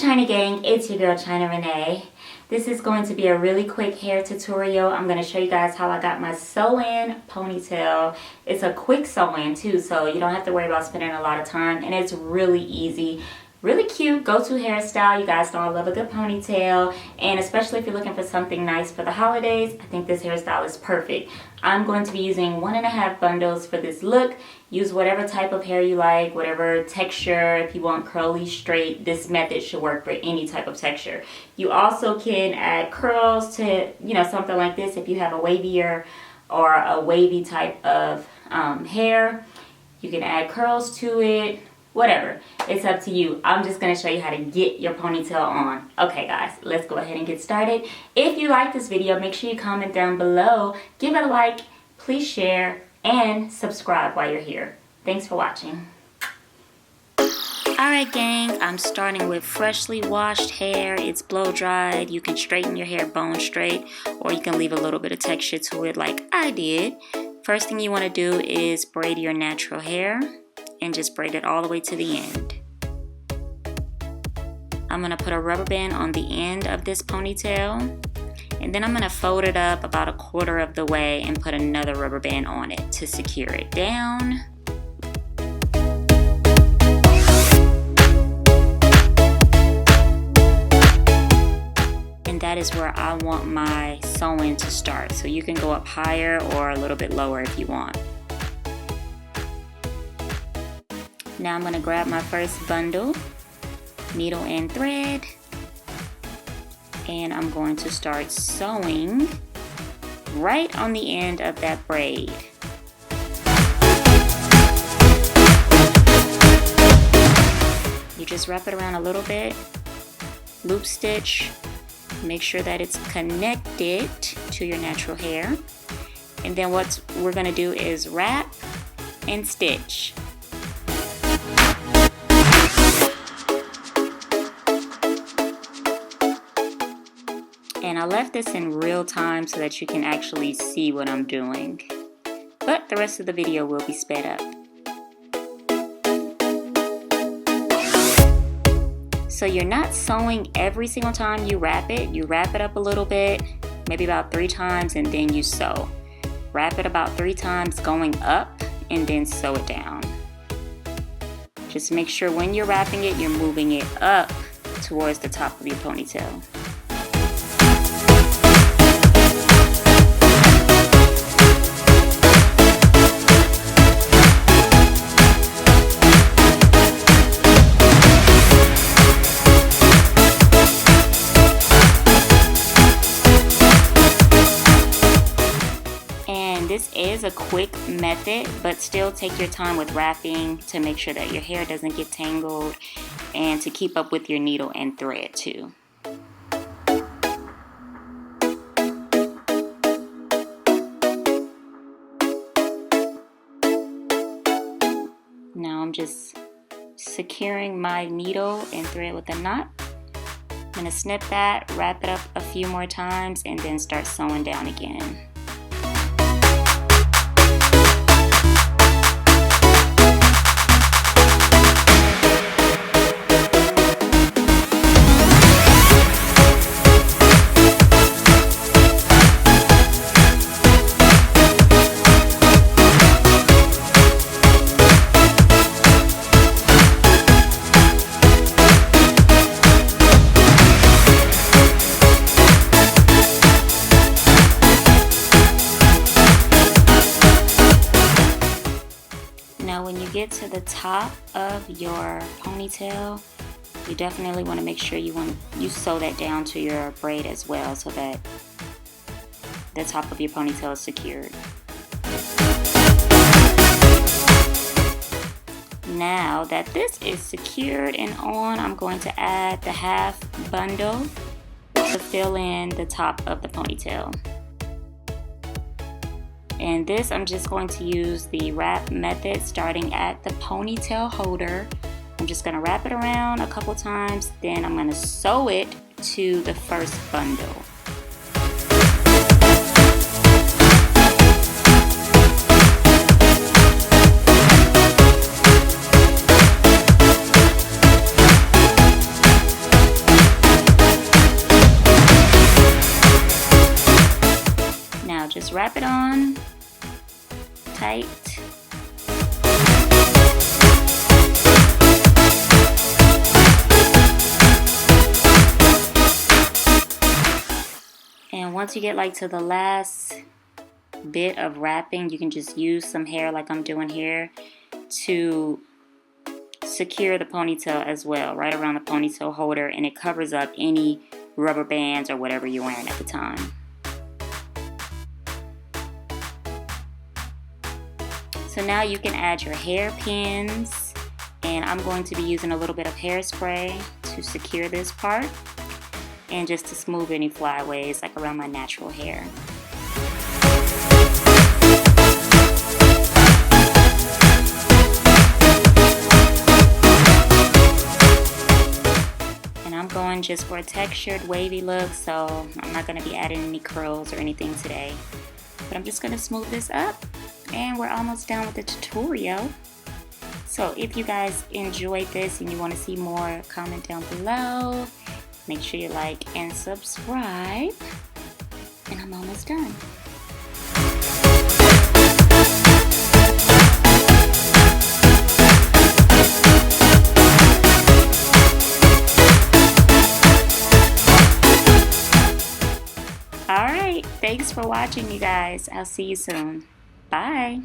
China Gang, it's your girl China Renee. This is going to be a really quick hair tutorial. I'm going to show you guys how I got my sew-in ponytail. It's a quick sew-in too, so you don't have to worry about spending a lot of time, and it's really easy. Really cute go-to hairstyle. You guys know I love a good ponytail, and especially if you're looking for something nice for the holidays, I think this hairstyle is perfect. I'm going to be using 1.5 bundles for this look. Use whatever type of hair you like, whatever texture. If you want curly, straight, this method should work for any type of texture. You also can add curls to, something like this if you have a wavier or a wavy type of hair. You can add curls to it. Whatever, it's up to you. I'm just going to show you how to get your ponytail on. Okay guys, let's go ahead and get started. If you like this video, make sure you comment down below, give it a like, please share, and subscribe while you're here. Thanks for watching. Alright gang, I'm starting with freshly washed hair. It's blow dried. You can straighten your hair bone straight, or you can leave a little bit of texture to it like I did. First thing you want to do is braid your natural hair. And just braid it all the way to the end. I'm gonna put a rubber band on the end of this ponytail, and then I'm gonna fold it up about 1/4 of the way and put another rubber band on it to secure it down. And that is where I want my sew-in to start. So you can go up higher or a little bit lower if you want. Now I'm going to grab my first bundle, needle and thread, and I'm going to start sewing right on the end of that braid. You just wrap it around a little bit, loop stitch, make sure that it's connected to your natural hair, and then what we're going to do is wrap and stitch. And I left this in real time so that you can actually see what I'm doing. But the rest of the video will be sped up. So you're not sewing every single time you wrap it. You wrap it up a little bit, maybe about 3 times, and then you sew. Wrap it about 3 times going up and then sew it down. Just make sure when you're wrapping it, you're moving it up towards the top of your ponytail. This is a quick method, but still take your time with wrapping to make sure that your hair doesn't get tangled and to keep up with your needle and thread too. Now I'm just securing my needle and thread with a knot. I'm going to snip that, wrap it up a few more times, and then start sewing down again. Now when you get to the top of your ponytail, you definitely want to make sure you sew that down to your braid as well so that the top of your ponytail is secured. Now that this is secured and on, I'm going to add the half bundle to fill in the top of the ponytail. And this, I'm just going to use the wrap method starting at the ponytail holder. I'm just going to wrap it around a couple times, then I'm going to sew it to the first bundle. strap it on tight. And once you get like to the last bit of wrapping, you can just use some hair like I'm doing here to secure the ponytail as well, right around the ponytail holder, and it covers up any rubber bands or whatever you're wearing at the time. So now you can add your hairpins, and I'm going to be using a little bit of hairspray to secure this part and just to smooth any flyaways like around my natural hair. And I'm going just for a textured wavy look, so I'm not going to be adding any curls or anything today. But I'm just going to smooth this up, and we're almost done with the tutorial. So if you guys enjoyed this and you want to see more, comment down below. Make sure you like and subscribe. And I'm almost done. Alright, thanks for watching, you guys. I'll see you soon. Bye.